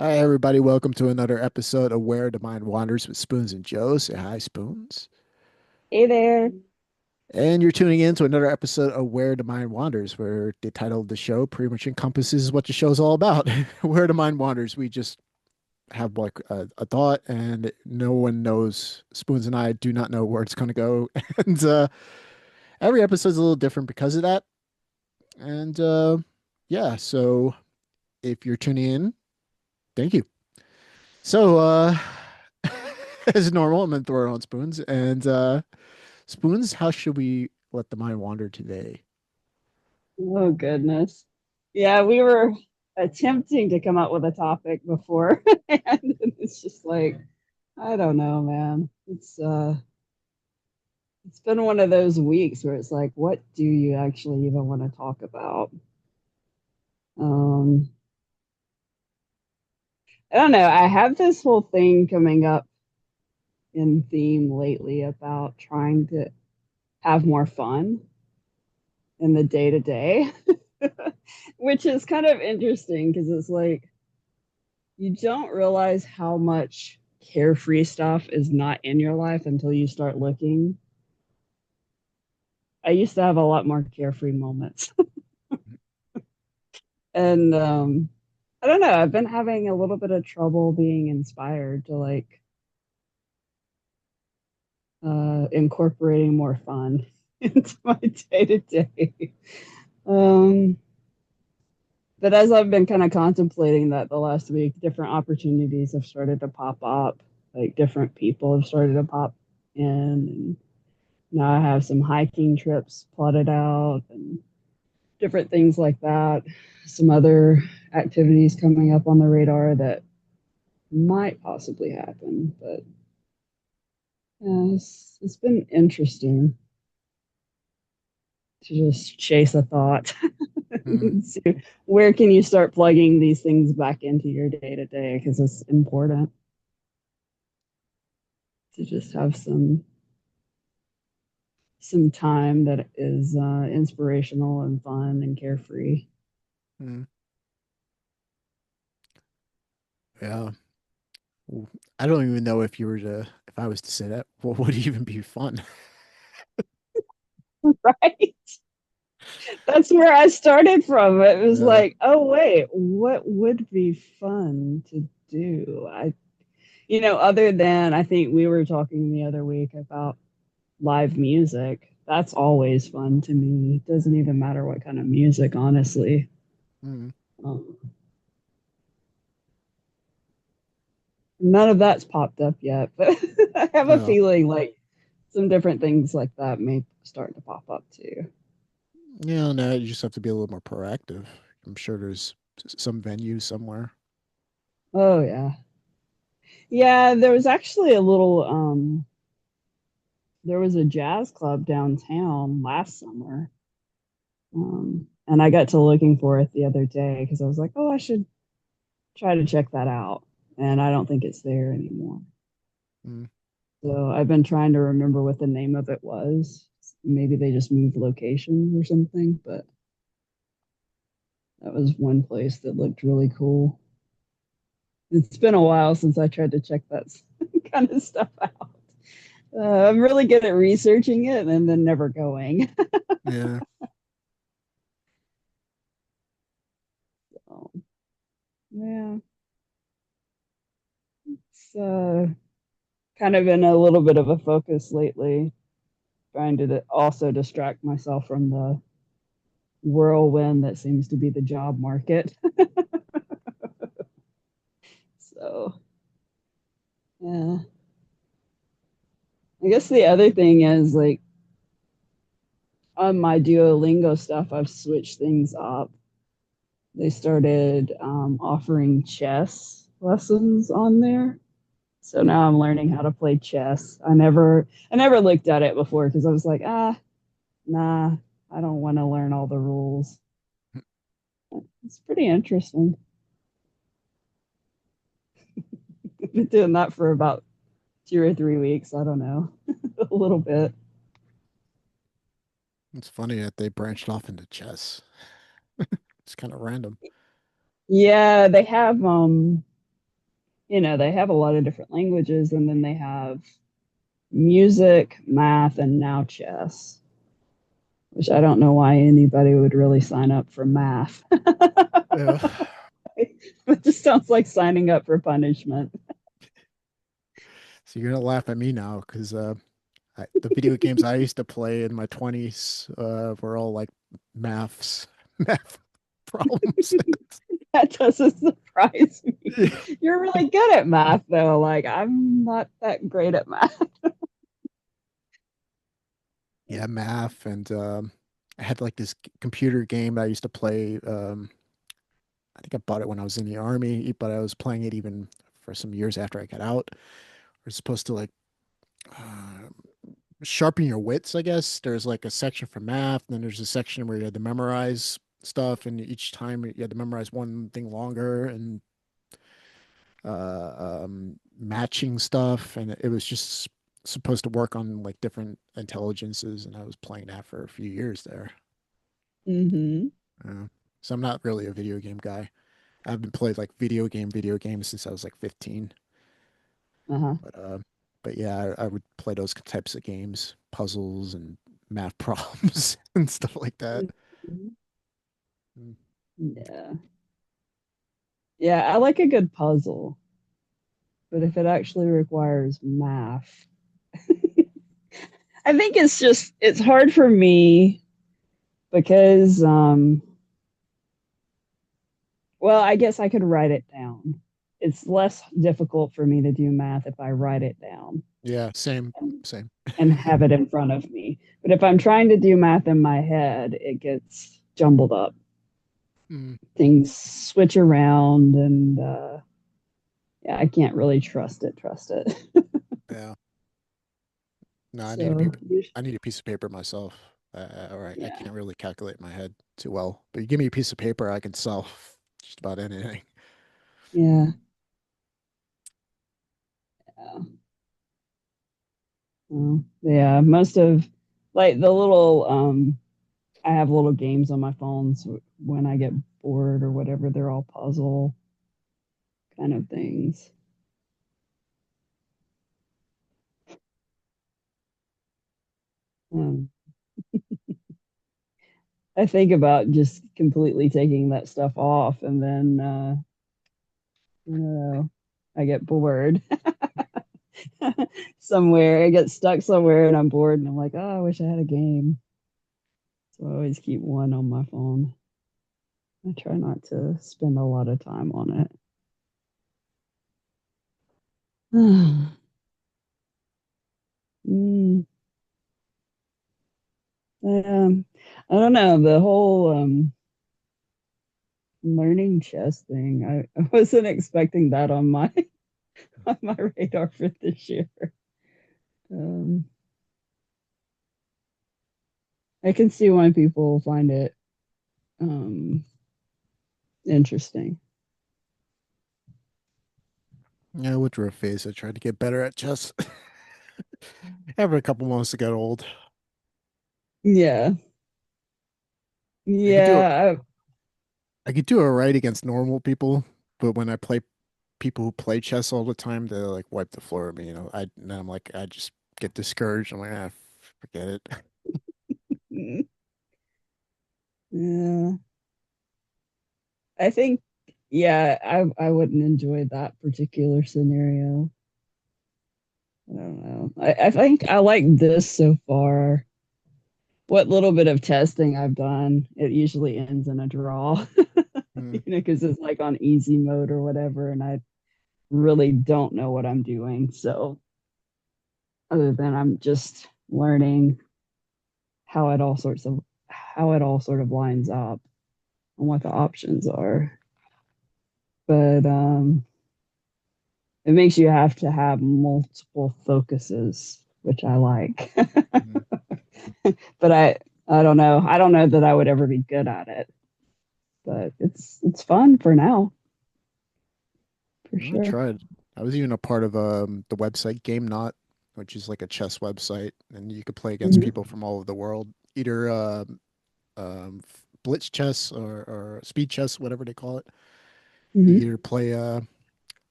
Hi, everybody. Welcome to another episode of Where the Mind Wanders with Spoons and Joe. Say hi, Spoons. Hey there. And you're tuning in to another episode of Where the Mind Wanders, where the title of the show pretty much encompasses what the show's all about. Where the Mind Wanders. We just have like a thought, and no one knows. Spoons and I do not know where it's going to go. And every episode's a little different because of that. And yeah, so if you're tuning in, thank you. So, as normal, I'm gonna throw it on Spoons. And Spoons, how should we let the mind wander today? Oh goodness. Yeah, we were attempting to come up with a topic before and it's just like I don't know, man. It's been one of those weeks where it's like what do you actually even want to talk about? Um I don't know. I have this whole thing coming up in theme lately about trying to have more fun in the day to day, which is kind of interesting because it's like you don't realize how much carefree stuff is not in your life until you start looking. I used to have a lot more carefree moments. And I don't know, I've been having a little bit of trouble being inspired to like incorporating more fun into my day to day. Um, but as I've been kind of contemplating that the last week, different opportunities have started to pop up. Like different people have started to pop in, and now I have some hiking trips plotted out and different things like that. Some other activities coming up on the radar that might possibly happen, but it's been interesting to just chase a thought. Hmm. So where can you start plugging these things back into your day to day? Because it's important to just have some time that is inspirational and fun and carefree. Hmm. Yeah. Ooh, I don't even know if I was to say that, what would even be fun? Right? That's where I started from. It was Yeah. like, oh wait, what would be fun to do? Other than I think we were talking the other week about live music. That's always fun to me. It doesn't even matter what kind of music, honestly. Hmm. Um, None of that's popped up yet, but I have a Oh, feeling like some different things like that may start to pop up too. yeah, no, you just have to be a little more proactive. I'm sure there's some venue somewhere. Oh yeah. Yeah, there was actually a little there was a jazz club downtown last summer. And I got to looking for it the other day because I was like, oh, I should try to check that out. And I don't think it's there anymore. Hmm. So I've been trying to remember what the name of it was. Maybe they just moved locations or something, but that was one place that looked really cool. It's been a while since I tried to check that kind of stuff out. I'm really good at researching it and then never going. Yeah. So, yeah, it's kind of been a little bit of a focus lately, trying to also distract myself from the whirlwind that seems to be the job market. So, yeah. I guess the other thing is like on my Duolingo stuff, I've switched things up. They started offering chess lessons on there. So now I'm learning how to play chess. I never looked at it before because I was like, nah, I don't want to learn all the rules. It's pretty interesting. I've been doing that for about 2 or 3 weeks. I don't know, a little bit. It's funny that they branched off into chess. It's kind of random. Yeah, they have. they have a lot of different languages, and then they have music, math, and now chess, which I don't know why anybody would really sign up for math. Yeah. It just sounds like signing up for punishment. So you're gonna laugh at me now because the video games I used to play in my 20s were all like maths, math problems. That doesn't surprise me. You're really good at math, though. Like, I'm not that great at math. Yeah, math and I had like this computer game I used to play. I think I bought it when I was in the army, but I was playing it even for some years after I got out. We're supposed to like uh, sharpen your wits, I guess. There's like a section for math, and then there's a section where you had to memorize stuff, and each time you had to memorize one thing longer and matching stuff, and it was just supposed to work on like different intelligences, and I was playing that for a few years there. Mm-hmm. Uh, so I'm not really a video game guy. I haven't played like video games since I was like 15. Uh-huh. But yeah, I would play those types of games, puzzles and math problems and stuff like that. Mhm. Mm. Yeah. Yeah, I like a good puzzle, but if it actually requires math, I think it's hard for me because well, I guess I could write it down. It's less difficult for me to do math if I write it down Yeah, same, and, same. and have it in front of me. But if I'm trying to do math in my head, it gets jumbled up. Mm, Things switch around, and yeah, I can't really trust it. yeah. No, So, I need a piece of paper myself. All right, I yeah, can't really calculate in my head too well. But you give me a piece of paper, I can solve just about anything. yeah, yeah. Yeah, most of like the little I have little games on my phone, so when I get bored or whatever, they're all puzzle kind of things. Um, I think about just completely taking that stuff off, and then I don't know, I get bored somewhere. I get stuck somewhere, and I'm bored, and I'm like, oh, I wish I had a game. So I always keep one on my phone. I try not to spend a lot of time on it. Mm, I don't know. The whole learning chess thing, I wasn't expecting that on my on my radar for this year. Um, I can see why people find it um, interesting. Yeah, I went through a phase. I tried to get better at chess. Every a couple months to get old. Yeah, I could do yeah, I could do it right against normal people, but when I play people who play chess all the time, they like wipe the floor with me. And I'm like, I just get discouraged. I'm like, forget it. yeah. I think, yeah, I wouldn't enjoy that particular scenario. I don't know. I think I like this so far. What little bit of testing I've done, it usually ends in a draw, Mm, because it's like on easy mode or whatever, and I really don't know what I'm doing. So, other than I'm just learning how it all sort of lines up and what the options are. But it makes you have to have multiple focuses, which I like. mm. But I don't know. I don't know that I would ever be good at it. But it's fun for now, for I sure. tried. I was even a part of the website Game Not, which is like a chess website, and you could play against Mm-hmm. people from all over the world, either blitz chess or speed chess, whatever they call it. Mm-hmm. You either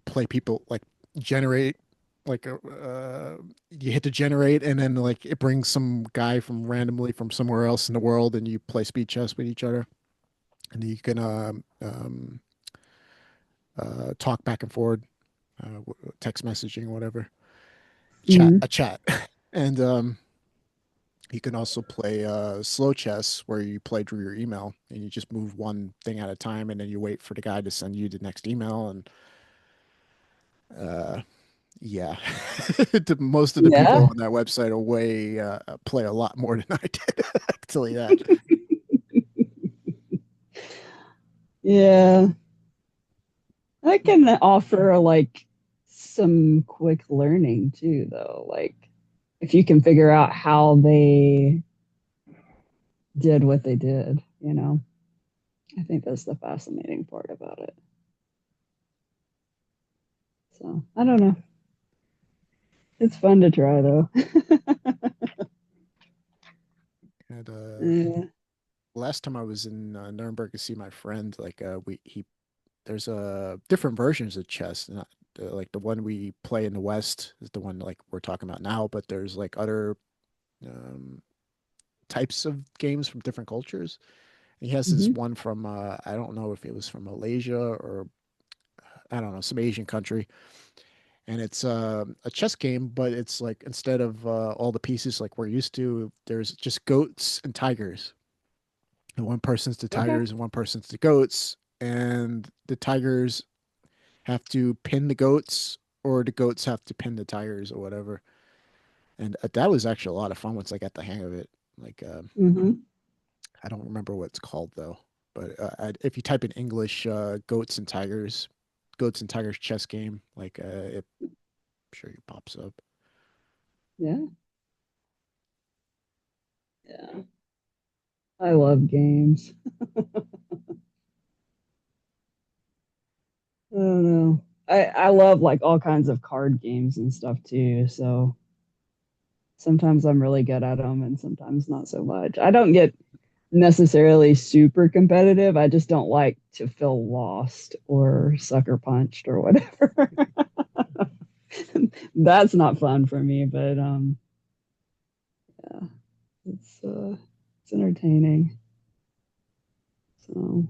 play people like generate like you hit to generate and then like it brings some guy from randomly from somewhere else in the world and you play speed chess with each other and you can talk back and forward, text messaging, whatever, chat Mm-hmm. a chat, and you can also play slow chess where you play through your email and you just move one thing at a time and then you wait for the guy to send you the next email and uh, yeah, most of the people Yeah. on that website are way play a lot more than I did. I can tell you that. Yeah. That can offer like some quick learning too, though. Like if you can figure out how they did what they did, you know. I think that's the fascinating part about it. So I don't know. It's fun to try though. And Yeah. last time I was in Nuremberg to see my friend, like we he there's different versions of chess. Not like the one we play in the West is the one like we're talking about now, but there's like other um, types of games from different cultures. He has this Mm-hmm. one from I don't know if it was from Malaysia or I don't know some Asian country, and it's a chess game, but it's like instead of all the pieces like we're used to, there's just goats and tigers, and one person's the Okay. tigers and one person's the goats, and the tigers have to pin the goats or the goats have to pin the tigers or whatever. And that was actually a lot of fun once I got the hang of it. Like Mm-hmm. I don't remember what it's called though, but if you type in English goats and tigers chess game, like it I'm sure it pops up. Yeah. Yeah. I love games. I don't know. I love like all kinds of card games and stuff too. So sometimes I'm really good at them and sometimes not so much. I don't get necessarily super competitive. I just don't like to feel lost or sucker punched or whatever. That's not fun for me, but yeah, it's entertaining. So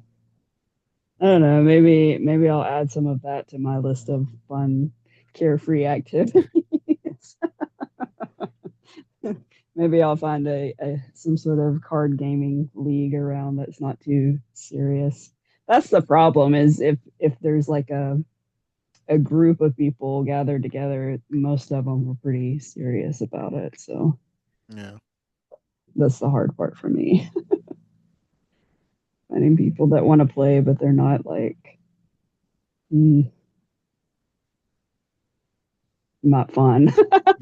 I don't know, maybe I'll add some of that to my list of fun carefree activities. Maybe I'll find a some sort of card gaming league around that's not too serious. That's the problem is if there's like a group of people gathered together, most of them were pretty serious about it. So Yeah. that's the hard part for me. Finding people that want to play, but they're not like not fun.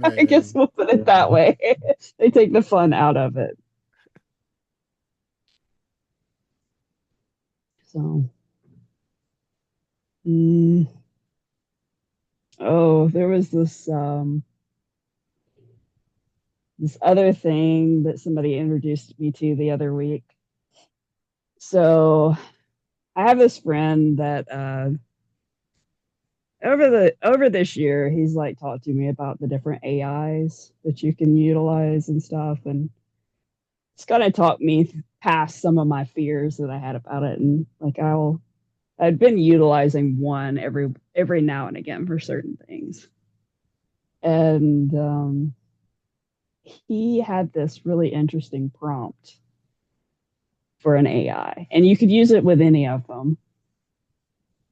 I Yeah. guess we'll put it that way. They take the fun out of it. So, mm, oh, there was this other thing that somebody introduced me to the other week. So I have this friend that over this year he's like talked to me about the different AIs that you can utilize and stuff, and it's kind of taught me past some of my fears that I had about it, and like I'd been utilizing one every now and again for certain things, and he had this really interesting prompt for an AI, and you could use it with any of them.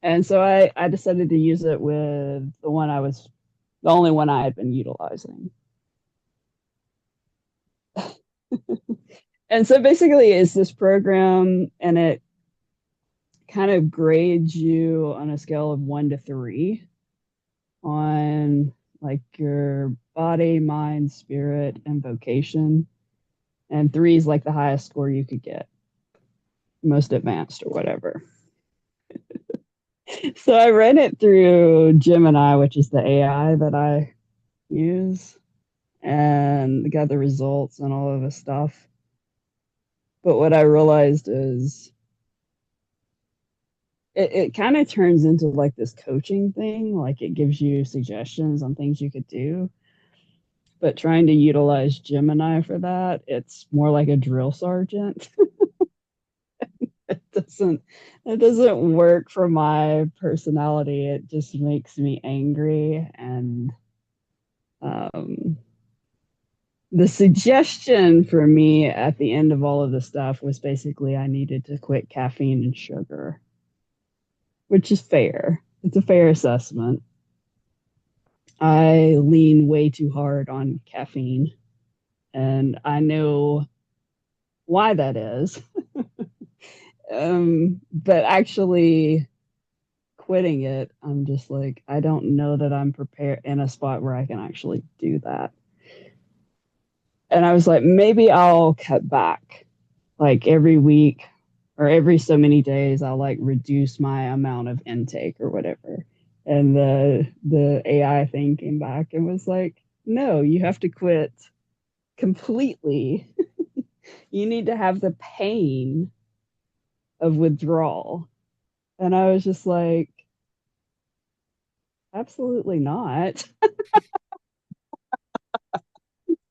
And so I decided to use it with the only one I had been utilizing. And so basically, it's this program, and it kind of grades you on a scale of 1 to 3 on like your body, mind, spirit, and vocation. And 3 is like the highest score you could get, most advanced or whatever. So I ran it through Gemini, which is the AI that I use, and got the results and all of the stuff. But what I realized is it kind of turns into like this coaching thing. Like it gives you suggestions on things you could do, but trying to utilize Gemini for that, it's more like a drill sergeant. it doesn't it doesn't work for my personality. It just makes me angry. And um, the suggestion for me at the end of all of the stuff was basically I needed to quit caffeine and sugar, which is fair. It's a fair assessment. I lean way too hard on caffeine, and I know why that is. But actually quitting it, I'm just like, I don't know that I'm prepared in a spot where I can actually do that. And I was like, maybe I'll cut back like every week or every so many days. I'll like reduce my amount of intake or whatever. And the AI thing came back and was like, no, you have to quit completely. You need to have the pain of withdrawal. And I was just like, absolutely not.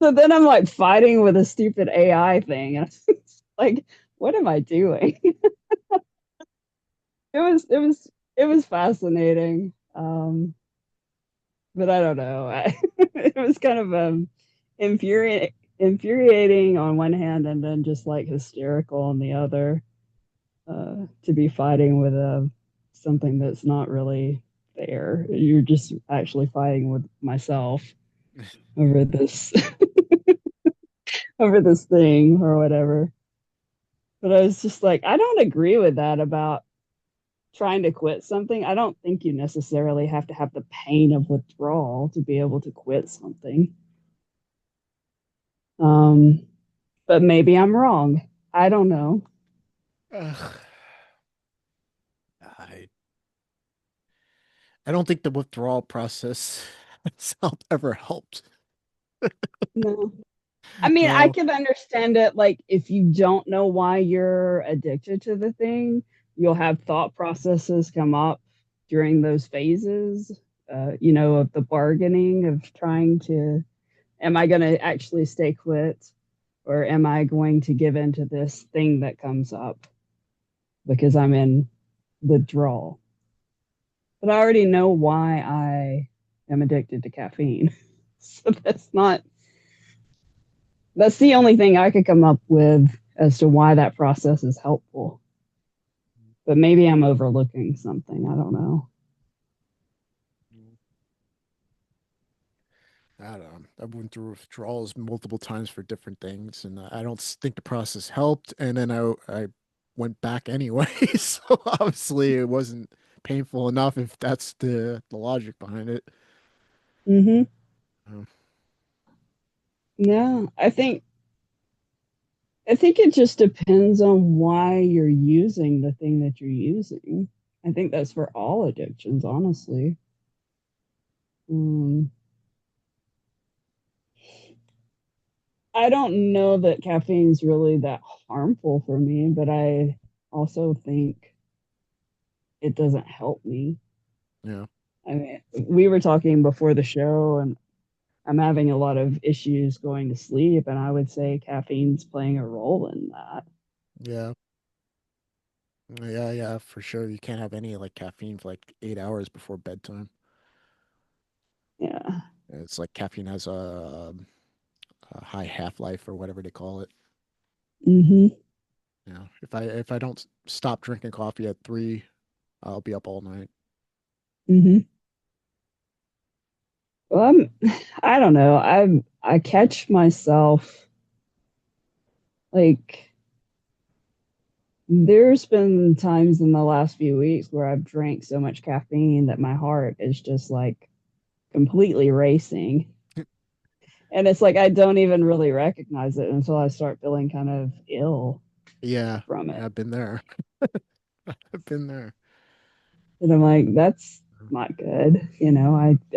So then I'm like fighting with a stupid AI thing. And it's like, what am I doing? It was fascinating. But I don't know. It was kind of infuriating on one hand and then just like hysterical on the other, to be fighting with something that's not really fair. You're just actually fighting with myself over this over this thing or whatever. But I was just like, I don't agree with that about trying to quit something. I don't think you necessarily have to have the pain of withdrawal to be able to quit something. Um, but maybe I'm wrong. I don't know. Ugh. I I don't think the withdrawal process has ever helped. No. I mean, I No. can understand it. Like, if you don't know why you're addicted to the thing, you'll have thought processes come up during those phases, of the bargaining of trying to, am I going to actually stay quit or am I going to give in to this thing that comes up because I'm in withdrawal? But I already know why I am addicted to caffeine. So that's the only thing I could come up with as to why that process is helpful. But maybe I'm overlooking something. I don't know. I don't know. I went through withdrawals multiple times for different things, and I don't think the process helped. And then I went back anyway, so obviously it wasn't painful enough if that's the logic behind it. Mm-hmm. Um, No, I think it just depends on why you're using the thing that you're using. I think that's for all addictions, honestly. Um, I don't know that caffeine's really that harmful for me, but I also think it doesn't help me. yeah, I mean, we were talking before the show, and I'm having a lot of issues going to sleep, and I would say caffeine's playing a role in that. yeah, yeah, for sure. You can't have any like caffeine for like 8 hours before bedtime. Yeah. It's like caffeine has a high half-life or whatever they call it. Mm-hmm. Yeah, if I don't stop drinking coffee at 3, I'll be up all night. Mm-hmm. Well, I don't know. I catch myself like there's been times in the last few weeks where I've drank so much caffeine that my heart is just like completely racing. And it's like I don't even really recognize it until I start feeling kind of ill Yeah, from yeah, it. I've been there. I've been there. And I'm like, that's not good.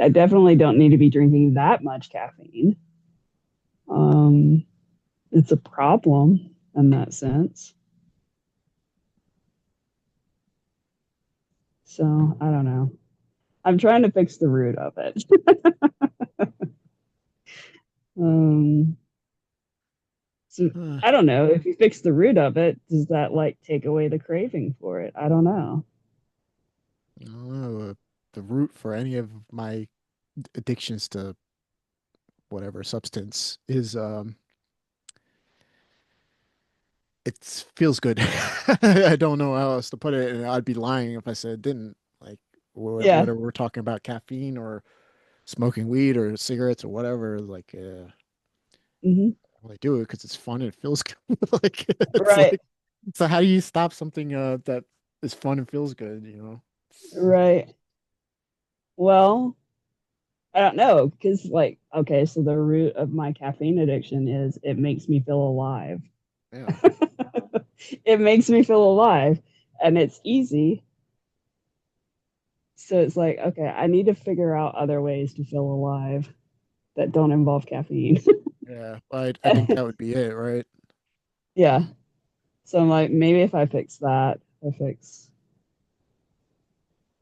I definitely don't need to be drinking that much caffeine. Um, it's a problem in that sense. So I don't know. I'm trying to fix the root of it. um, so Uh, I don't know if you fix the root of it, does that like take away the craving for it? I don't know. I don't know. The root for any of my addictions to whatever substance is it feels good. I don't know how else to put it, and I'd be lying if I said it didn't. Like Yeah. whether we're talking about caffeine or smoking weed or cigarettes or whatever, like Hmm. well, I do it because it's fun and it feels good. Like it's Right. like so how do you stop something that is fun and feels good, you know? Right. Well, I don't know because, like, okay, so the root of my caffeine addiction is it makes me feel alive. Yeah. It makes me feel alive, and it's easy. So it's like, okay, I need to figure out other ways to feel alive that don't involve caffeine. Yeah. I think that would be it, right? Yeah. So I'm like, maybe if I fix that, I fix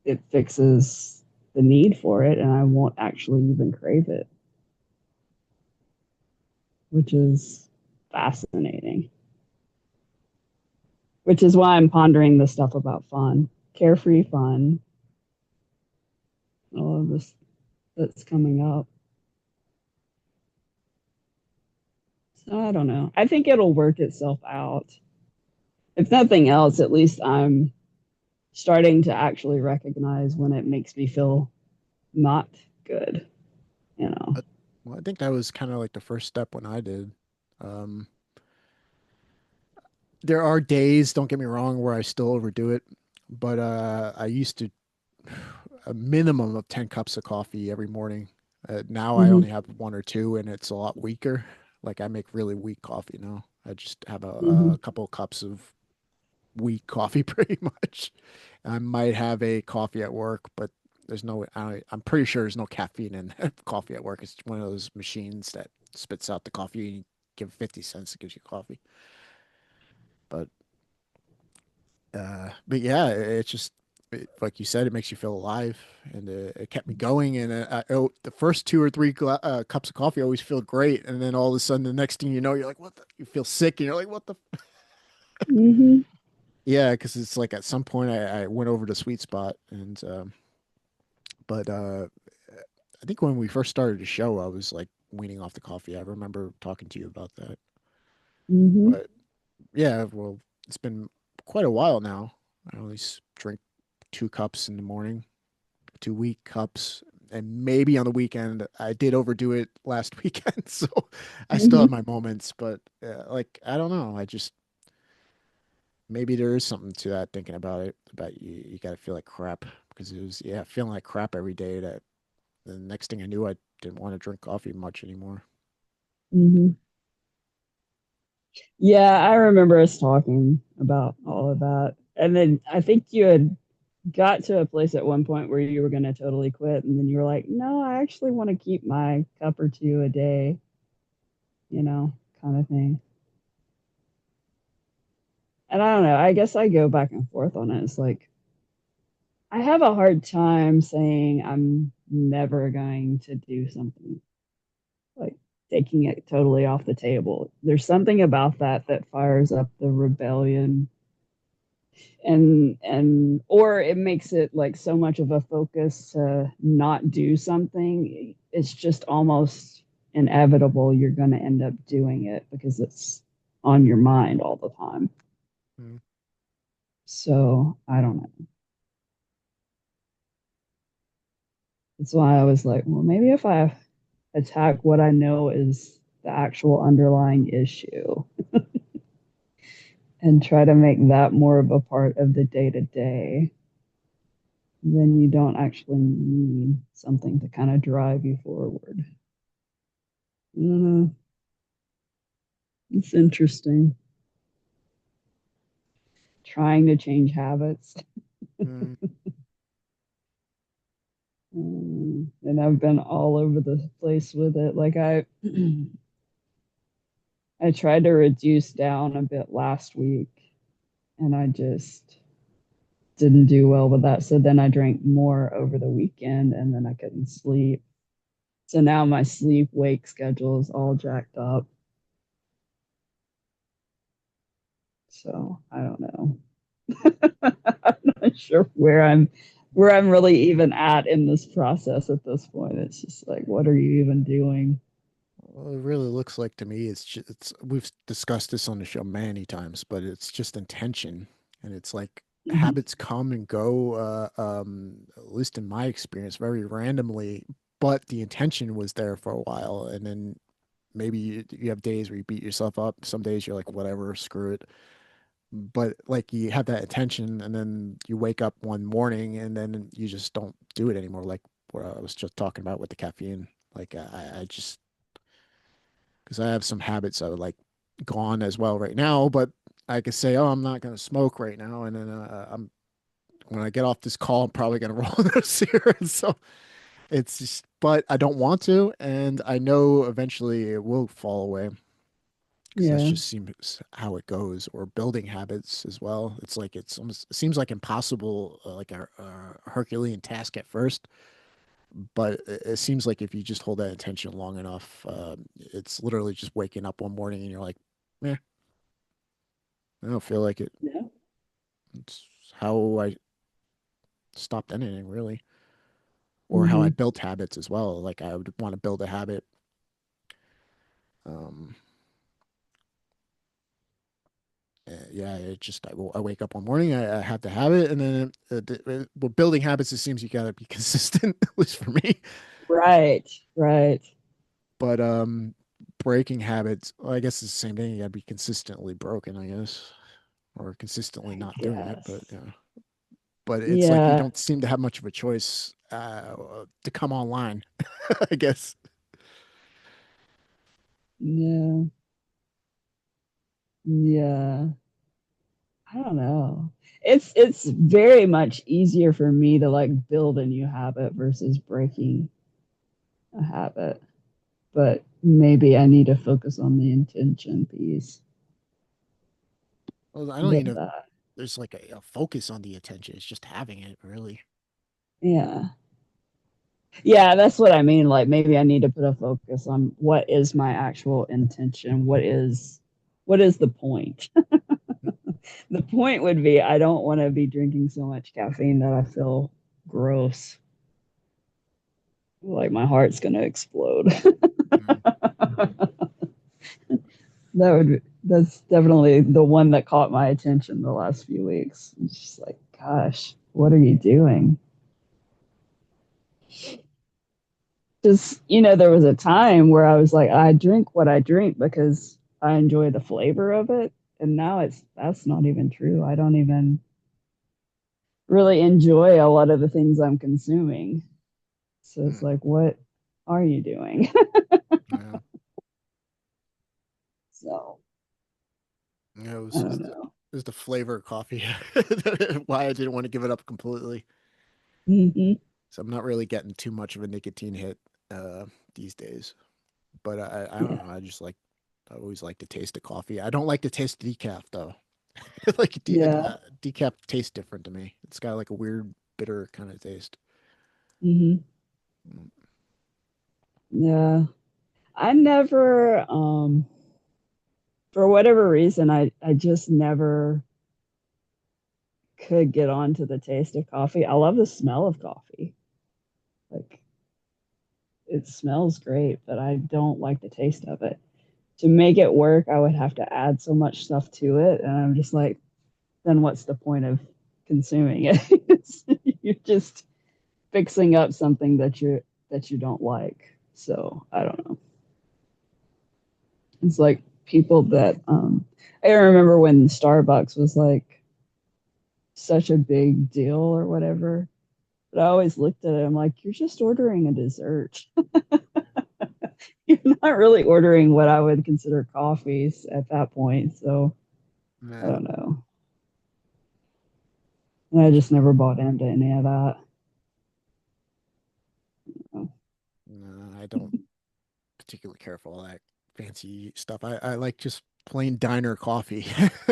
it fixes the need for it, and I won't actually even crave it, which is fascinating. Which is why I'm pondering the stuff about fun, carefree fun, all of this that's coming up. So I don't know. I think it'll work itself out. If nothing else, at least I'm starting to actually recognize when it makes me feel not good, you know. I, well, I think that was kind of like the first step when I did. Um, there are days, don't get me wrong, where I still overdo it, but I used to a minimum of 10 cups of coffee every morning. Now I only Mm-hmm. have one or two, and it's a lot weaker. Like I make really weak coffee now. I just have Mm-hmm. a couple of cups of weak coffee pretty much. I might have a coffee at work, but there's no, I'm pretty sure there's no caffeine in that coffee at work. It's one of those machines that spits out the coffee and you give 50 cents, it gives you coffee. But but yeah, it's just like you said, it makes you feel alive, and it kept me going. And the first two or three cups of coffee always feel great, and then all of a sudden, the next thing you know, you're like, "What the?" You feel sick, and you're like, "What the?" Mm-hmm. Yeah, because it's like at some point I went over the sweet spot, and but I think when we first started the show, I was like weaning off the coffee. I remember talking to you about that, Mm-hmm. but yeah, well, it's been quite a while now. I only drink 2 cups in the morning, 2 week cups, and maybe on the weekend. I did overdo it last weekend, so I still have Mm-hmm. my moments. But like I don't know, I just maybe there is something to that. Thinking about it, about you got to feel like crap because it was yeah, feeling like crap every day. That the next thing I knew, I didn't want to drink coffee much anymore. Mm-hmm. Yeah, I remember us talking about all of that. And then I think you had got to a place at one point where you were going to totally quit. And then you were like, no, I actually want to keep my cup or two a day, you know, kind of thing. And I don't know. I guess I go back and forth on it. It's like, I have a hard time saying I'm never going to do something like taking it totally off the table. There's something about that that fires up the rebellion and or it makes it like so much of a focus to not do something. It's just almost inevitable you're going to end up doing it because it's on your mind all the time. Mm, So I don't know. That's why I was like, well, maybe if I attack what I know is the actual underlying issue and try to make that more of a part of the day to day, then you don't actually need something to kind of drive you forward. It's interesting. Trying to change habits. mm, And I've been all over the place with it. Like I tried to reduce down a bit last week and I just didn't do well with that. So then I drank more over the weekend and then I couldn't sleep. So now my sleep wake schedule is all jacked up. So I don't know. I'm not sure where I'm really even at in this process at this point. It's just like, what are you even doing? Well, it really looks like to me it's we've discussed this on the show many times, but it's just intention, and it's like Mm-hmm. habits come and go. At least in my experience, very randomly, but the intention was there for a while, and then maybe you have days where you beat yourself up. Some days you're like, whatever, screw it. But like you have that intention, and then you wake up one morning, and then you just don't do it anymore. Like what I was just talking about with the caffeine. Like I just because I have some habits I would like gone as well right now, but I could say, oh, I'm not going to smoke right now, and then I'm when I get off this call, I'm probably going to roll another cigarette. So it's just, but I don't want to, and I know eventually it will fall away because that's Yeah. just seems how it goes. Or building habits as well. It's like it's almost it seems like impossible, like a Herculean task at first, but it seems like if you just hold that intention long enough, it's literally just waking up one morning and you're like, "Yeah, I don't feel like it." Yeah. It's how I stopped anything really, or how I Mm-hmm. built habits as well. Like I would want to build a habit. Um, yeah, it just I wake up one morning, I have to have it, and then with building habits, it seems you gotta be consistent, at least for me. Right. Right. But breaking habits, well, I guess it's the same thing. You gotta be consistently broken, I guess, or consistently I not doing it. But guess. yeah, but it's like you Yeah. don't seem to have much of a choice to come online, I guess. Yeah. Yeah. I don't know. It's very much easier for me to like build a new habit versus breaking a habit. But maybe I need to focus on the intention piece Well, I don't even with know if that. there's like a focus on the attention. It's just having it, really. Yeah. Yeah, that's what I mean. Like maybe I need to put a focus on what is my actual intention? What is the point? The point would be I don't want to be drinking so much caffeine that I feel gross. Like my heart's gonna explode. Mm. That's definitely the one that caught my attention the last few weeks. It's just like, gosh, what are you doing? Just there was a time where I was like, I drink what I drink because I enjoy the flavor of it, and now that's not even true. I don't even really enjoy a lot of the things I'm consuming. So it's Mm. like, what are you doing? Yeah. So Yeah, I don't know. it was the flavor of coffee why I didn't want to give it up completely. Mm-hmm. So I'm not really getting too much of a nicotine hit uh, these days. But I don't Yeah. know. I always like the taste of coffee. I don't like the taste of decaf though. Like Yeah. decaf tastes different to me. It's got like a weird bitter kind of taste. Mm-hmm. Mm. Yeah. I never, for whatever reason, I just never could get on to the taste of coffee. I love the smell of coffee. Like it smells great, but I don't like the taste of it. To make it work, I would have to add so much stuff to it. And I'm just like, then what's the point of consuming it? You're just fixing up something that you don't like. So I don't know. It's like people that I remember when Starbucks was like such a big deal or whatever. But I always looked at it, I'm like, you're just ordering a dessert. You're not really ordering what I would consider coffees at that point. So I Nah, don't know. And I just never bought into any of that. So, nah, I don't particularly care for all that fancy stuff. I like just plain diner coffee.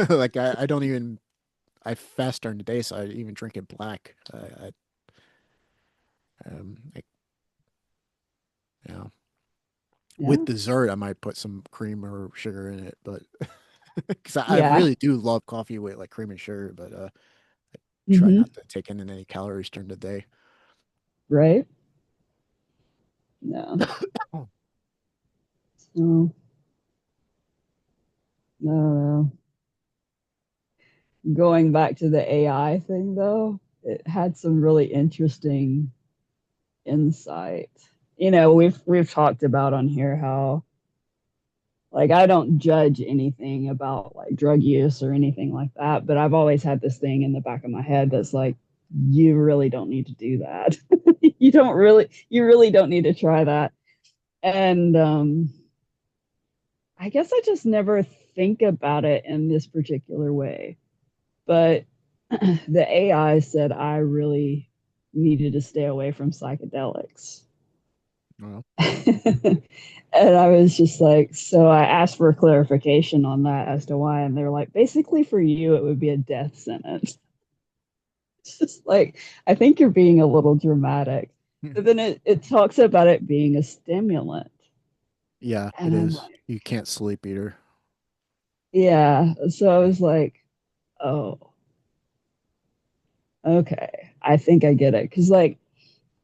Like I don't even I fast during the day, so I even drink it black. I you know, with Yeah. dessert, I might put some cream or sugar in it, but because I Yeah. really do love coffee with like cream and sugar, but try Hmm. not to take in any calories during the day. Right. No. Oh. So, no. Going back to the AI thing, though, it had some really interesting insight. We've talked about on here how like I don't judge anything about like drug use or anything like that, but I've always had this thing in the back of my head that's like you really don't need to do that. You really don't need to try that. And I guess I just never think about it in this particular way. But the AI said I really needed to stay away from psychedelics. Well, And I was just like, so I asked for clarification on that as to why. And they're like, basically, for you, it would be a death sentence. It's just like, I think you're being a little dramatic. But then it talks about it being a stimulant. yeah, it And I'm is. like, You can't sleep either. yeah. So I was like, oh, okay. I think I get it. Cause like,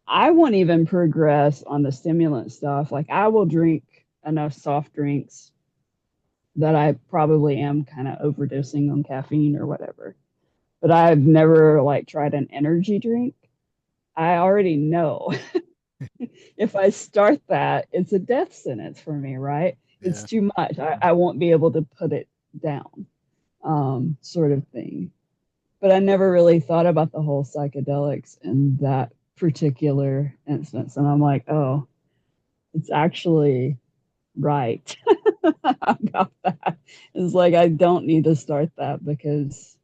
I won't even progress on the stimulant stuff. Like, I will drink enough soft drinks that I probably am kind of overdosing on caffeine or whatever. But I've never like tried an energy drink. I already know if I start that, it's a death sentence for me, right? It's Yeah. too much. I won't be able to put it down, sort of thing. But I never really thought about the whole psychedelics in that particular instance. And I'm like, oh, it's actually right about that. It's like I don't need to start that because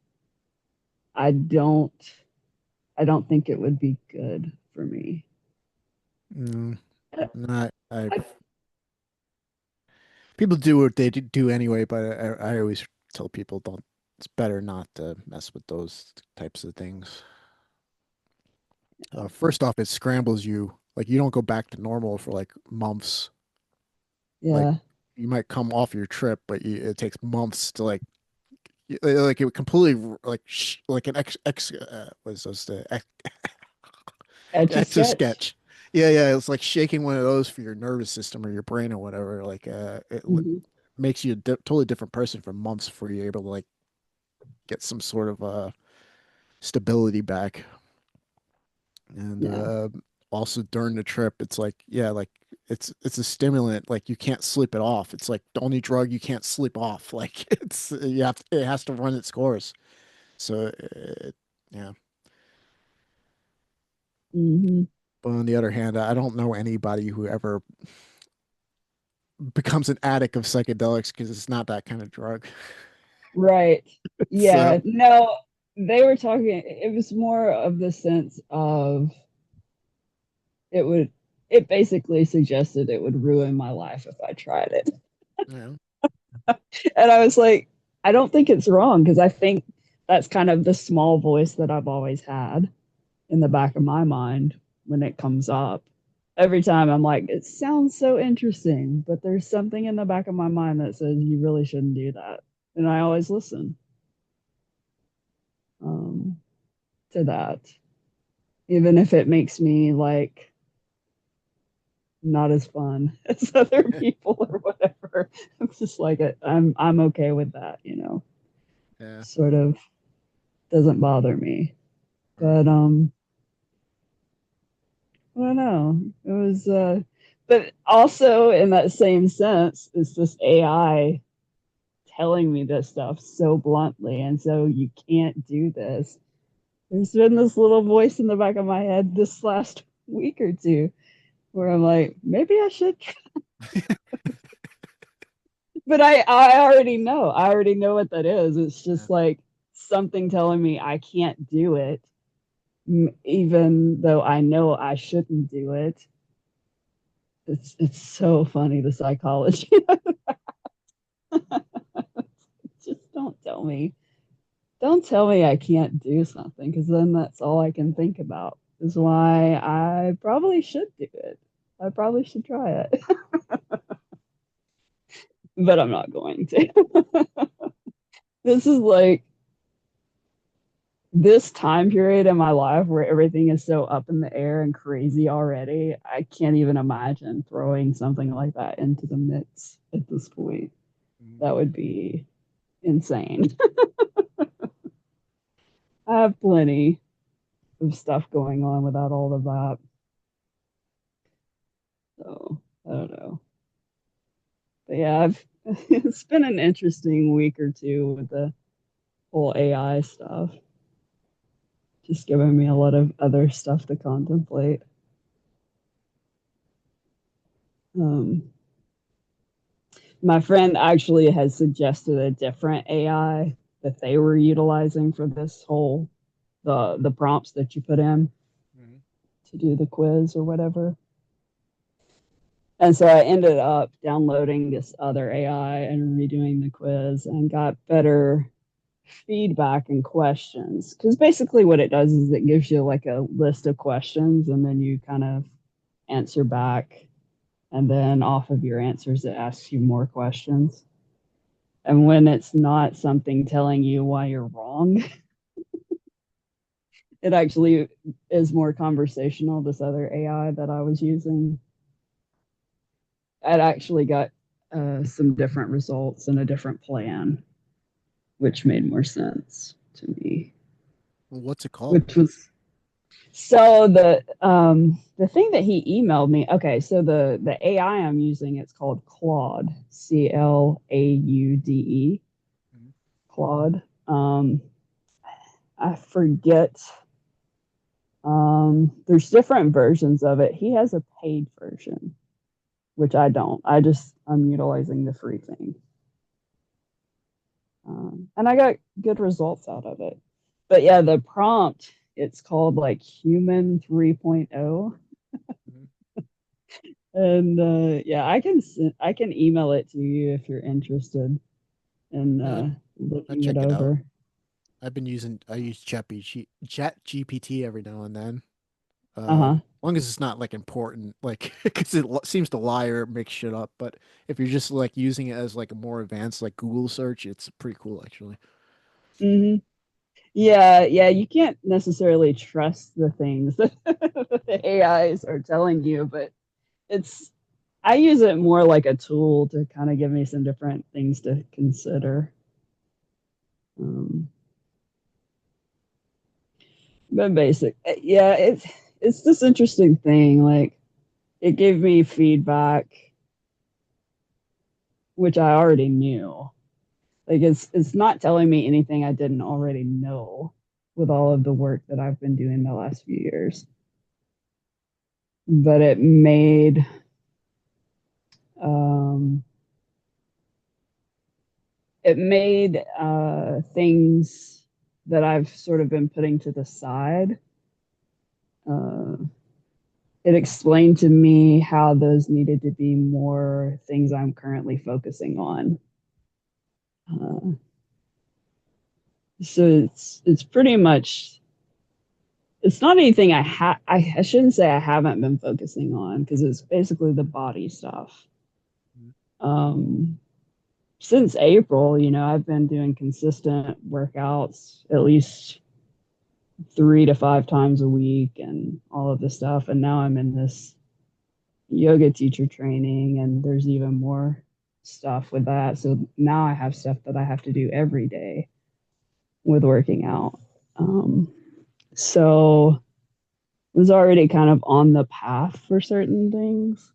I don't I don't think it would be good for me. Mm, not I I, People do what they do anyway, but I always tell people don't. It's better not to mess with those types of things. First off, it scrambles you. Like you don't go back to normal for like months. Like yeah, you might come off your trip, but it takes months to like it would completely like like an what is those the etch a etch a sketch. sketch. Yeah, yeah. It's like shaking one of those for your nervous system or your brain or whatever. Like Mm-hmm. makes you a totally different person for months before you're able to like get some sort of stability back. And Yeah. also during the trip, it's like yeah, like it's a stimulant. Like you can't sleep it off. It's like the only drug you can't sleep off. Like it has to run its course. So yeah. Mm-hmm. But on the other hand, I don't know anybody who ever becomes an addict of psychedelics because it's not that kind of drug. Right. So Yeah. No, they were talking. It was more of the sense of it would. It basically suggested it would ruin my life if I tried it. yeah. And I was like, I don't think it's wrong because I think that's kind of the small voice that I've always had in the back of my mind when it comes up. Every time I'm like, it sounds so interesting, but there's something in the back of my mind that says you really shouldn't do that. And I always listen um, to that, even if it makes me like not as fun as other people or whatever. I'm just like, I'm okay with that, Yeah. sort of doesn't bother me. Right. But I don't know. It was, but also in that same sense, it's just AI telling me this stuff so bluntly, and so you can't do this. There's been this little voice in the back of my head this last week or two where I'm like, maybe I should, but I already know. I already know what that is. It's Yeah. just like something telling me I can't do it, even though I know I shouldn't do it. It's so funny the psychology. Just don't tell me. don't tell me I can't do something because then that's all I can think about. Is why I probably should do it. I probably should try it, but I'm not going to. This is like this time period in my life where everything is so up in the air and crazy already. I can't even imagine throwing something like that into the mix at this point. Mm. That would be insane. I have plenty of stuff going on without all of that. So I don't know. But yeah, I've it's been an interesting week or two with the whole AI stuff. Just giving me a lot of other stuff to contemplate. Um, my friend actually has suggested a different AI that they were utilizing for this whole the prompts that you put in Mhm. to do the quiz or whatever. And so I ended up downloading this other AI and redoing the quiz and got better feedback and questions. Because basically, what it does is it gives you like a list of questions and then you kind of answer back. And then off of your answers, it asks you more questions. And when it's not something telling you why you're wrong, it actually is more conversational. This other AI that I was using, it actually got some different results and a different plan, which made more sense to me. Well, what's it called? Which was the thing that he emailed me. Okay, so the AI I'm using, it's called Claude, Claude, Mhm. Claude. I forget. There's different versions of it. He has a paid version, which I don't. I'm utilizing the free thing, and I got good results out of it. But yeah, the prompt, it's called like Human 3.0. Mhm. And yeah, I can email it to you if you're interested in Yeah, I'd looking it check it out. over. I use Chat GPT every now and then. Uh-huh. Long as it's not like important, like because seems to lie or make shit up. But if you're just like using it as like a more advanced like Google search, it's pretty cool actually. Hmm. Yeah, yeah, you can't necessarily trust the things that the AIs are telling you, but it's I use it more like a tool to kind of give me some different things to consider. Um, but basic, yeah, it's this interesting thing. Like it gave me feedback, which I already knew. Like it's not telling me anything I didn't already know with all of the work that I've been doing the last few years. But um, it made things that I've sort of been putting to the side. Uh, it explained to me how those needed to be more things I'm currently focusing on. Uh, so it's pretty much it's not anything I shouldn't say I haven't been focusing on because it's basically the body stuff. Mhm. Um, since April, I've been doing consistent workouts at least 3 to 5 times a week and all of this stuff. And now I'm in this yoga teacher training, and there's even more stuff with that. So now I have stuff that I have to do every day with working out. Um, so was already kind of on the path for certain things,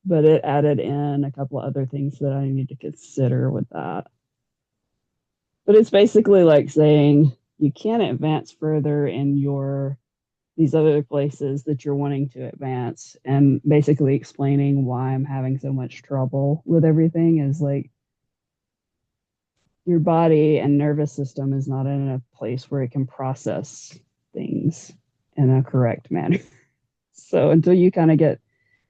but it added in a couple of other things that I need to consider with that. But it's basically like saying you can't advance further in your these other places that you're wanting to advance, and basically explaining why I'm having so much trouble with everything is like your body and nervous system is not in a place where it can process things in a correct manner. So until you kind of get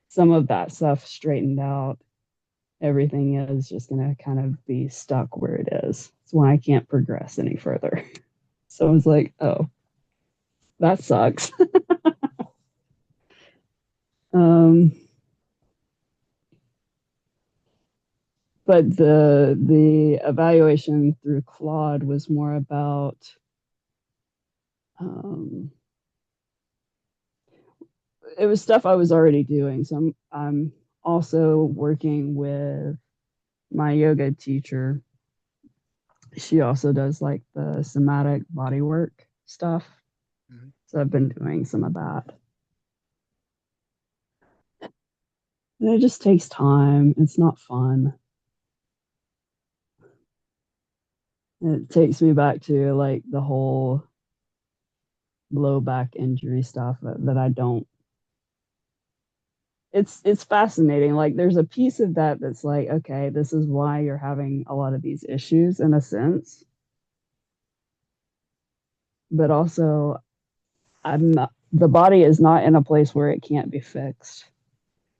some of that stuff straightened out, everything is just going to kind of be stuck where it is. It's why I can't progress any further. So I was like, oh, that sucks. um, but the evaluation through Claude was more about um, it was stuff I was already doing. So I'm also working with my yoga teacher. She also does like the somatic body work stuff. Mhm. So I've been doing some of that. And it just takes time. It's not fun. It takes me back to like the whole low back injury stuff that I don't. It's fascinating. Like there's a piece of that that's like, okay, this is why you're having a lot of these issues in a sense. But also I'm not, the body is not in a place where it can't be fixed.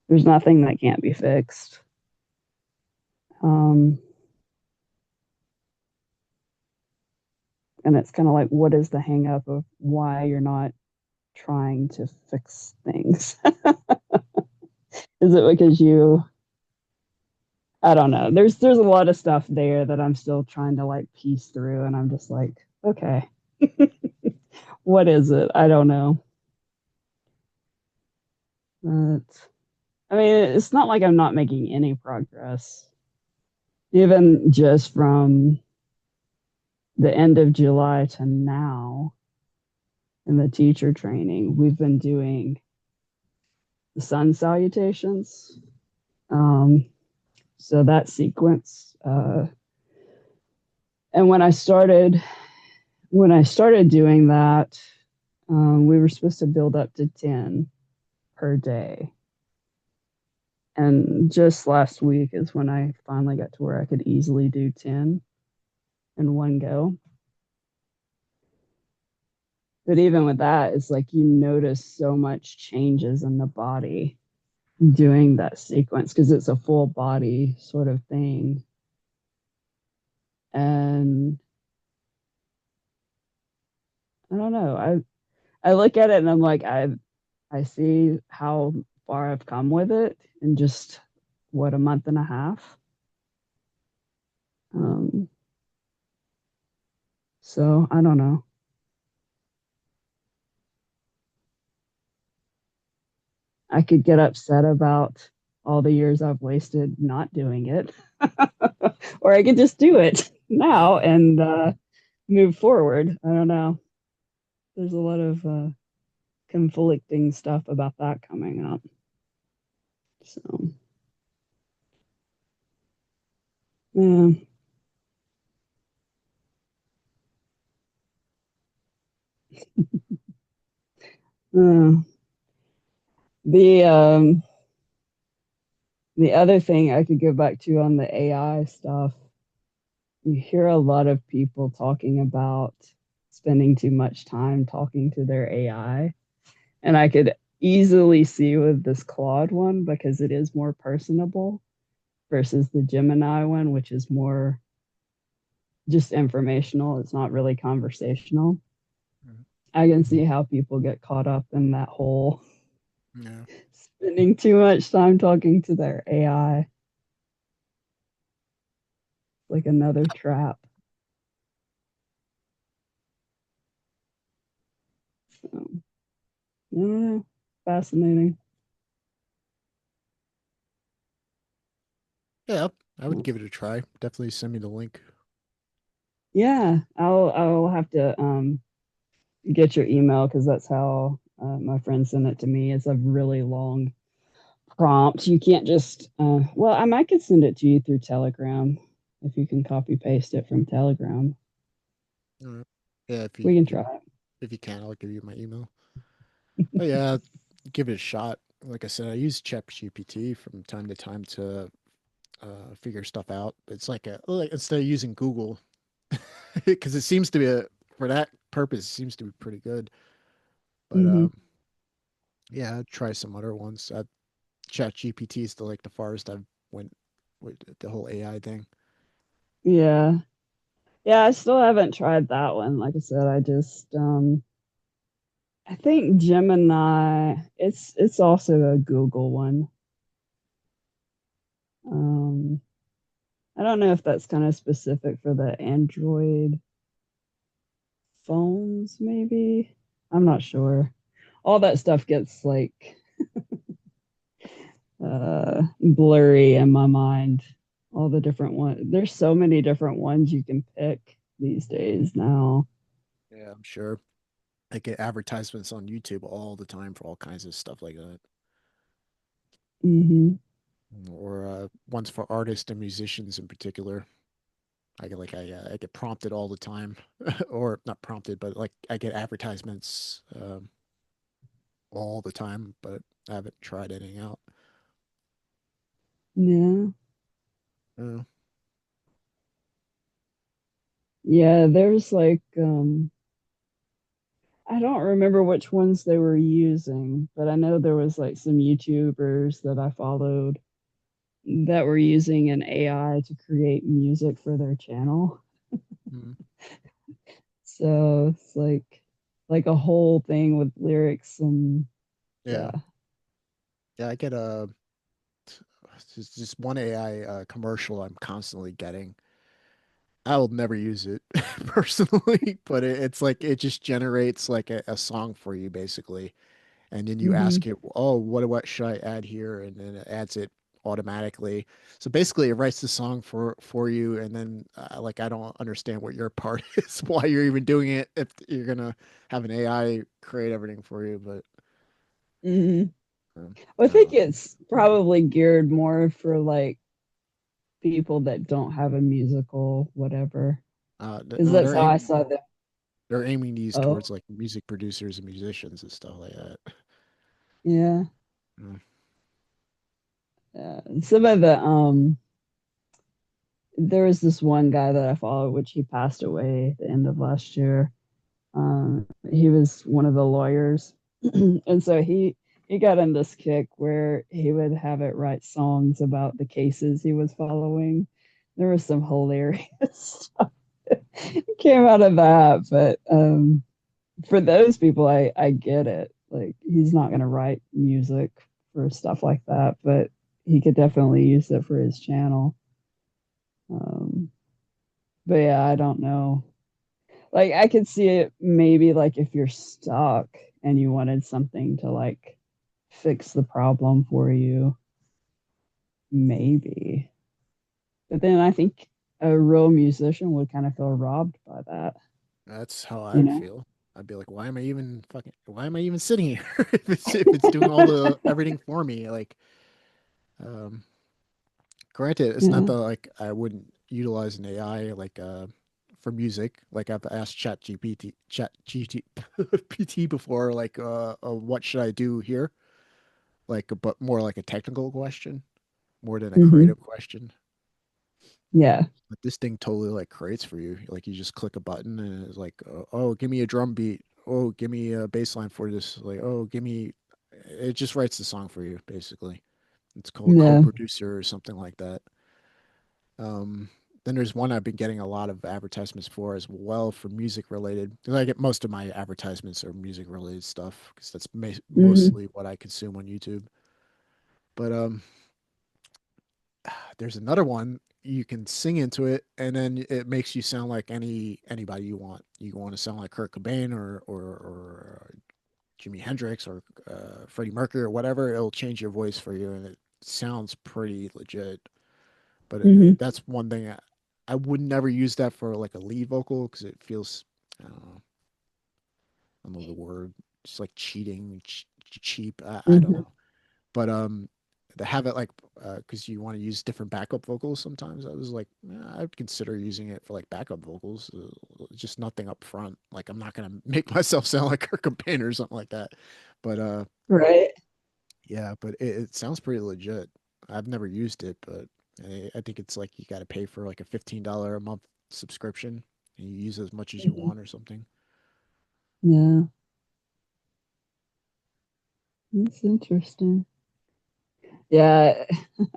There's nothing that can't be fixed. Um, and it's kind of like, what is the hang up of why you're not trying to fix things? Is it because you, I don't know. There's a lot of stuff there that I'm still trying to like piece through, and I'm just like, okay, what is it? I don't know. But I mean, it's not like I'm not making any progress. Even just from the end of July to now in the teacher training, we've been doing the sun salutations. Um, so that sequence, and when I started doing that, we were supposed to build up to 10 per day. And just last week is when I finally got to where I could easily do 10 in one go. But even with that, it's like you notice so much changes in the body doing that sequence because it's a full body sort of thing. And I don't know. I look at it and I'm like, I see how far I've come with it in just what, a month and a half. Um, so I don't know. I could get upset about all the years I've wasted not doing it, or I could just do it now and move forward. I don't know. There's a lot of conflicting stuff about that coming up. So, yeah. Uh, the the other thing I could go back to on the AI stuff, you hear a lot of people talking about spending too much time talking to their AI. And I could easily see with this Claude one because it is more personable versus the Gemini one, which is more just informational. It's not really conversational. Mhm. I can see how people get caught up in that whole Yeah. spending too much time talking to their AI, like another trap. So, I don't know. Fascinating. Yeah, I would give it a try. Definitely send me the link. Yeah, I'll have to get your email because that's how my friend sent it to me. It's a really long prompt. You can't just well, I might could send it to you through Telegram if you can copy paste it from Telegram. All right. Yeah, We can try it. if you can, I'll give you my email. But yeah, give it a shot. Like I said, I use ChatGPT from time to time to figure stuff out. It's like instead of using Google, because it seems to be for that purpose, it seems to be pretty good. But Hmm. yeah, I'd try some other ones. ChatGPT is the farthest I've went with the whole AI thing. Yeah, Yeah, I still haven't tried that one. Like I said, I think Gemini, it's also a Google one. Um, I don't know if that's kind of specific for the Android phones, maybe. I'm not sure. All that stuff gets like blurry in my mind. All the different ones. There's so many different ones you can pick these days now. Yeah, I'm sure. I get advertisements on YouTube all the time for all kinds of stuff like that. Hmm. Or ones for artists and musicians in particular. I get prompted all the time, or not prompted, but like I get advertisements all the time, but I haven't tried anything out. Yeah. Uh, Yeah, there's like I don't remember which ones they were using, but I know there was like some YouTubers that I followed that were using an AI to create music for their channel. mm, So it's like a whole thing with lyrics and yeah, yeah. yeah, I get a just one AI commercial I'm constantly getting. I will never use it personally, but it's like it just generates like a song for you basically. And then you Hmm. ask it, oh, what should I add here? And then it adds it automatically. So basically, it writes the song for you, and then like I don't understand what your part is, why you're even doing it if you're gonna have an AI create everything for you. But Hmm. um, I I don't think know. it's probably geared more for like people that don't have a musical whatever, because No, that's how I saw them. they're aiming these Oh, towards like music producers and musicians and stuff like that. yeah. Mm, Some of the there was this one guy that I followed, which he passed away at the end of last year. He was one of the lawyers, and so he got in this kick where he would have it write songs about the cases he was following. There was some hilarious stuff that came out of that, but for those people, I get it. Like he's not going to write music for stuff like that, but he could definitely use it for his channel. Um, but yeah, I don't know. Like I could see it maybe like if you're stuck and you wanted something to like fix the problem for you, maybe. But then I think a real musician would kind of feel robbed by that, that's how I you would know? feel. I'd be like, why am I even sitting here if it's doing all the everything for me? Like, um, granted, it's not Yeah. the like I wouldn't utilize an AI like for music. Like I've asked PT before, like what should I do here? Like, but more like a technical question, more than a Hmm. creative question. Yeah. But this thing totally like creates for you. Like you just click a button and it's like, oh, give me a drum beat. Oh, give me a bass line for this. Like, oh, give me. It just writes the song for you, basically. It's called Yeah. co-producer or something like that. Um, then there's one I've been getting a lot of advertisements for as well for music related. Because I get most of my advertisements are music related stuff because that's Hmm. mostly what I consume on YouTube. But there's another one you can sing into it, and then it makes you sound like anybody you want. You want to sound like Kurt Cobain or Jimi Hendrix or Freddie Mercury or whatever. It'll change your voice for you, and it sounds pretty legit. But Hmm. that's one thing I would never use that for like a lead vocal because it feels I don't know the word. It's like cheating, cheap. I don't Hmm. know. But to have it like because you want to use different backup vocals sometimes. I was like, I'd consider using it for like backup vocals, just nothing up front. Like I'm not gonna make myself sound like Kurt Cobain or something like that. But Right. yeah, but it sounds pretty legit. I've never used it, but I think it's like you got to pay for like a $15 a month subscription and you use as much as you Hmm. want or something. Yeah. That's interesting. Yeah.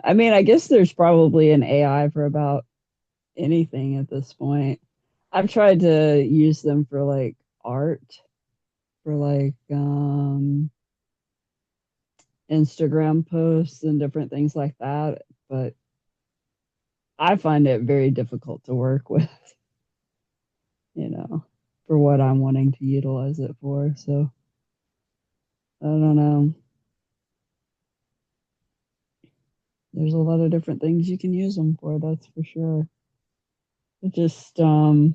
I mean, I guess there's probably an AI for about anything at this point. I've tried to use them for like art, for like Instagram posts and different things like that, but I find it very difficult to work with, you know, for what I'm wanting to utilize it for. So I don't know. There's a lot of different things you can use them for, that's for sure. It just I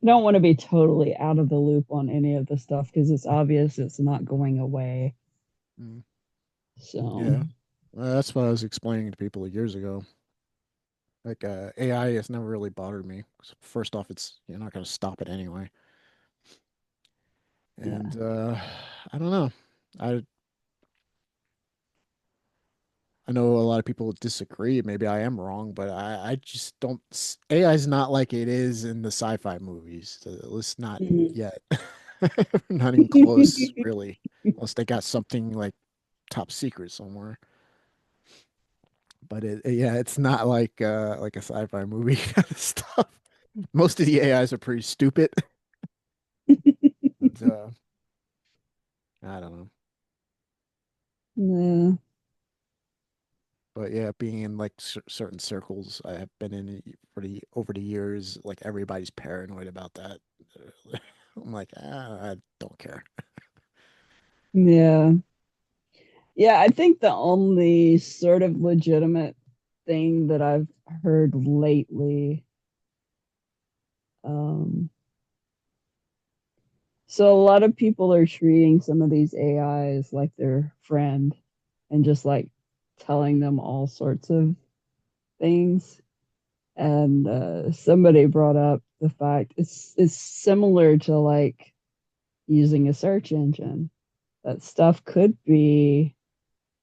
don't want to be totally out of the loop on any of the stuff because it's obvious it's not going away. Mm, So yeah. Well, that's what I was explaining to people years ago. Like AI has never really bothered me. 'Cause first off, it's you're not going to stop it anyway. yeah. And I don't know. I I know a lot of people disagree. Maybe I am wrong, but I just don't. AI is not like it is in the sci-fi movies. At least not Mhm. yet. Not even close, really. Unless they got something like top secret somewhere. But yeah, it's not like a sci-fi movie kind of stuff. Most of the AIs are pretty stupid. And, I don't know. Yeah. But yeah, being in like certain circles I have been in for the over the years, like everybody's paranoid about that. I'm like, I don't care. Yeah. Yeah, I think the only sort of legitimate thing that I've heard lately, um, so a lot of people are treating some of these AIs like their friend and just like telling them all sorts of things. And somebody brought up the fact it's similar to like using a search engine. That stuff could be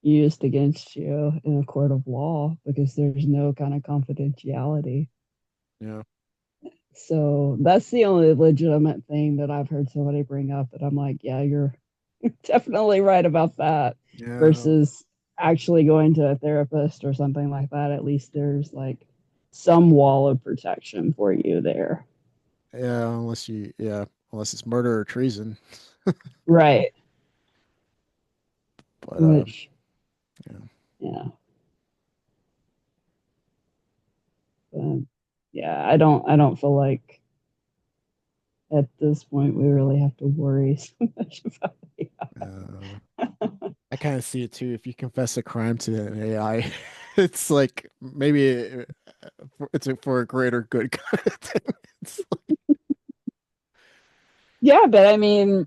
used against you in a court of law because there's no kind of confidentiality. Yeah. So that's the only legitimate thing that I've heard somebody bring up that I'm like, yeah, you're definitely right about that. Yeah. Versus actually going to a therapist or something like that. At least there's like some wall of protection for you there. Yeah, unless it's murder or treason. Right. But Which, yeah. yeah. But, yeah, I don't feel like at this point we really have to worry so much about it. Uh, I kind of see it too. If you confess a crime to an AI, it's like maybe it's for a greater good kind of thing. It's Yeah, but I mean,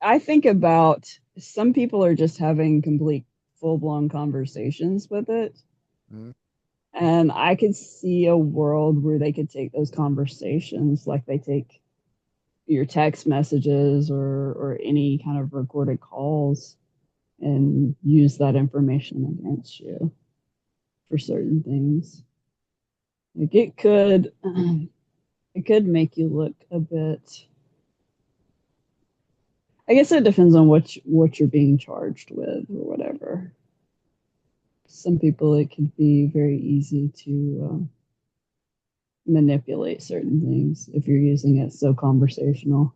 I think about some people are just having complete full blown conversations with it. like, And I could see a world where they could take those conversations like they take your text messages or any kind of recorded calls and use that information against you for certain things. Like it could make you look a bit. I guess it depends on what you're being charged with or whatever. Some people it can be very easy to manipulate certain things if you're using it so conversational.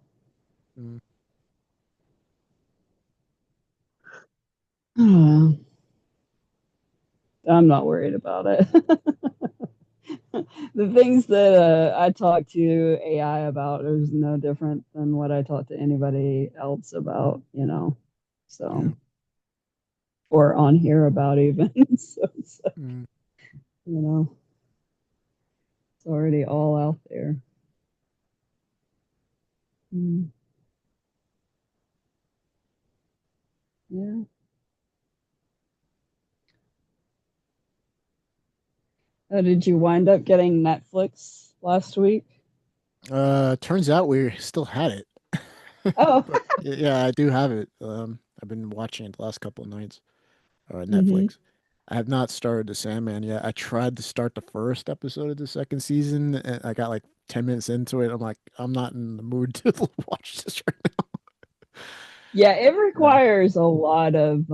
mm, I'm not worried about it. The things that I talk to AI about is no different than what I talk to anybody else about, you know. yeah. So, or on here about even. So it's like, Mm. you know, it's already all out there. Mm, yeah. Did you wind up getting Netflix last week? Turns out we still had it. Oh, But yeah, I do have it. I've been watching it the last couple of nights. hmm. Netflix. I have not started The Sandman yet. I tried to start the first episode of the second season, and I got like 10 minutes into it. I'm like, I'm not in the mood to watch this right Yeah, it now. requires a lot of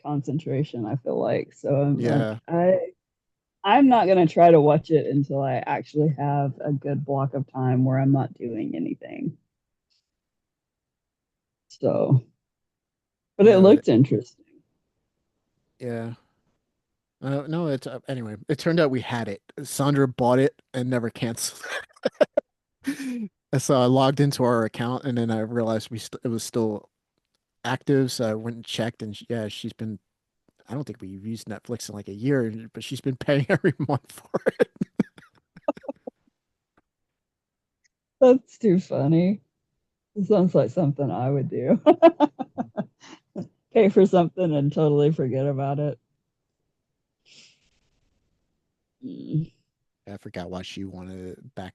concentration, I feel like. So I'm like, Yeah. I I'm not gonna try to watch it until I actually have a good block of time where I'm not doing anything. So, but it Yeah, looked interesting. yeah. No, it's anyway. It turned out we had it. Sandra bought it and never canceled. So I logged into our account and then I realized it was still active. So I went and checked, and yeah, she's been. I don't think we've used Netflix in like a year, but she's been paying every month for it. That's too funny. It sounds like something I would do. Pay for something and totally forget about it. Mm, I forgot why she wanted it back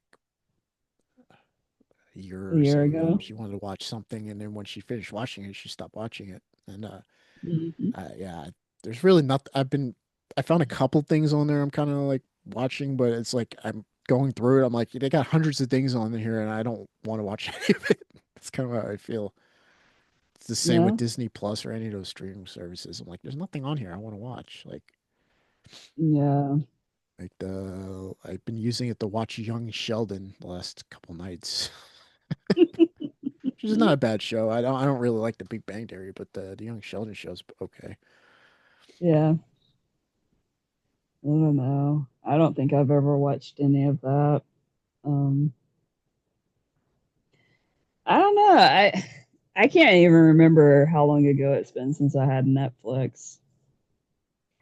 a year a or year so ago. ago. She wanted to watch something, and then when she finished watching it, she stopped watching it. And Hmm. yeah, there's really not. I found a couple things on there I'm kind of like watching, but it's like I'm going through it. I'm like, they got hundreds of things on here, and I don't want to watch any of it. That's kind of how I feel. It's the same with Yeah. Disney Plus or any of those streaming services. I'm like, there's nothing on here I want to watch. Yeah. Like the I've been using it to watch Young Sheldon the last couple nights, which is not a bad show. I don't really like the Big Bang Theory, but the Young Sheldon show's okay. Yeah. I don't know. I don't think I've ever watched any of that. Um, I don't know. I can't even remember how long ago it's been since I had Netflix.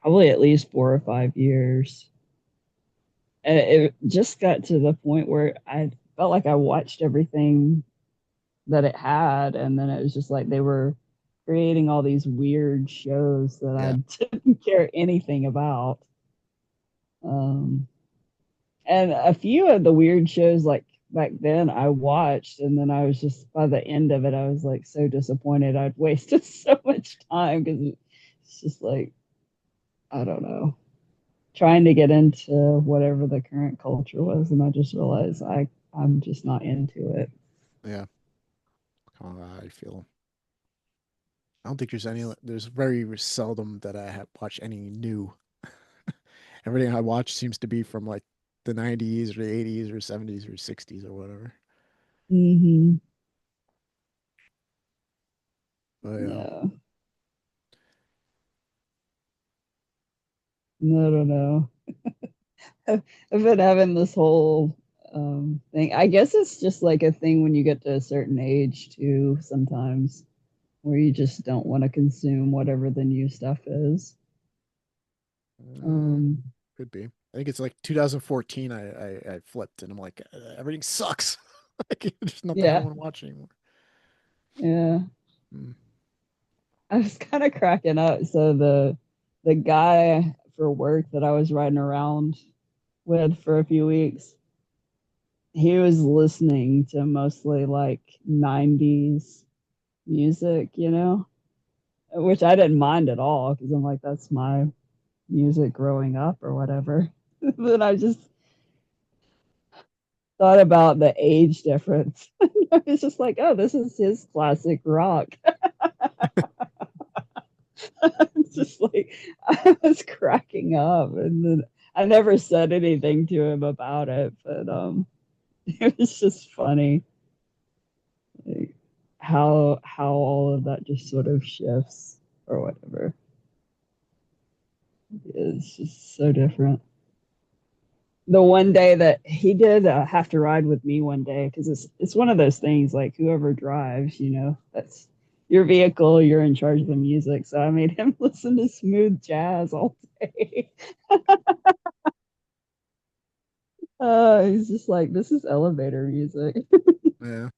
Probably at least 4 or 5 years. And it just got to the point where I felt like I watched everything that it had, and then it was just like they were creating all these weird shows that I Yeah, didn't care anything about. Um, and a few of the weird shows, like back then, I watched, and then I was just by the end of it, I was like so disappointed I'd wasted so much time because it's just like I don't know, trying to get into whatever the current culture was, and I just realized I'm just not into it. yeah. I feel. I don't think there's any. There's very seldom that I have watched any new. Everything I watch seems to be from like the 90s or the 80s or 70s or 60s or whatever. Mm-hmm. But yeah. Yeah, no, no, no. I've been having this whole thing. I guess it's just like a thing when you get to a certain age too. Sometimes where you just don't want to consume whatever the new stuff is. Uh, Um, could be. I think it's like 2014. I flipped and I'm like, everything sucks. Like, there's nothing I yeah, want to watch anymore. yeah. Mm. I was kind of cracking up. So the guy for work that I was riding around with for a few weeks, he was listening to mostly like 90s music, which I didn't mind at all because I'm like, that's my music growing up or whatever. Then I just thought about the age difference. It's just like, oh, this is his classic rock. It's just like I was cracking up, and then I never said anything to him about it, but it was just funny, like, how all of that just sort of shifts or whatever. It's just so different. The one day that he did have to ride with me one day because it's one of those things like whoever drives, that's your vehicle, you're in charge of the music. So I made him listen to smooth jazz all day. He's just like, this is elevator music. Yeah,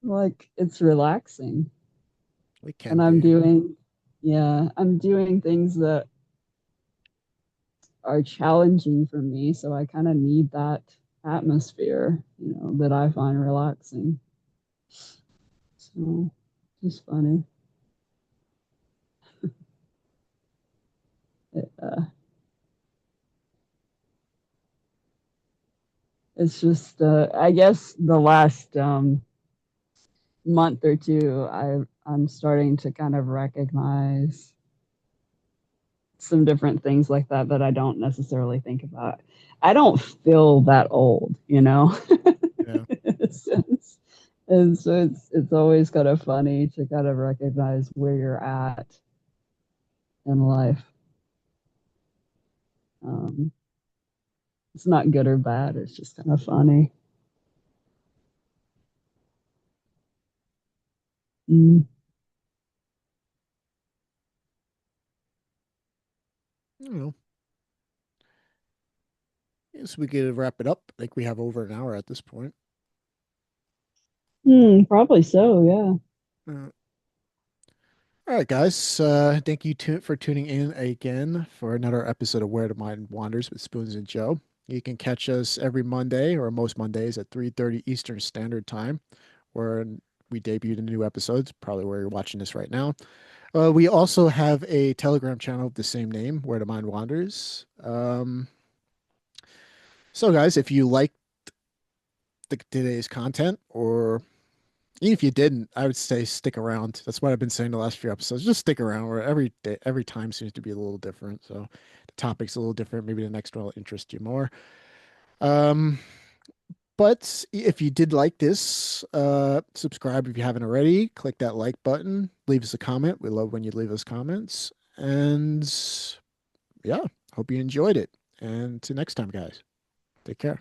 Like it's relaxing, it can and I'm be. doing, yeah, I'm doing things that are challenging for me, so I kind of need that atmosphere, that I find relaxing. So just funny. It, it's just, I guess, the last month or two, I'm starting to kind of recognize some different things like that that I don't necessarily think about. I don't feel that old, you know. Yeah. It's, and so it's always kind of funny to kind of recognize where you're at in life. Um, it's not good or bad. It's just kind of funny. Mm. You know, guess we could wrap it up. I think we have over an hour at this point. Probably so. Yeah. Uh, all right, guys. Thank you for tuning in again for another episode of Where the Mind Wanders with Spoons and Joe. You can catch us every Monday or most Mondays at 3:30 Eastern Standard Time, where we debut the new episodes, probably where you're watching this right now. We also have a Telegram channel of the same name, Where the Mind Wanders. So, guys, if you like today's content, or even if you didn't, I would say stick around. That's what I've been saying the last few episodes. Just stick around, where every day, every time seems to be a little different. So, the topic's a little different. Maybe the next one will interest you more. Um, but if you did like this, subscribe if you haven't already. Click that like button. Leave us a comment. We love when you leave us comments. And yeah, hope you enjoyed it. And till next time, guys, take care.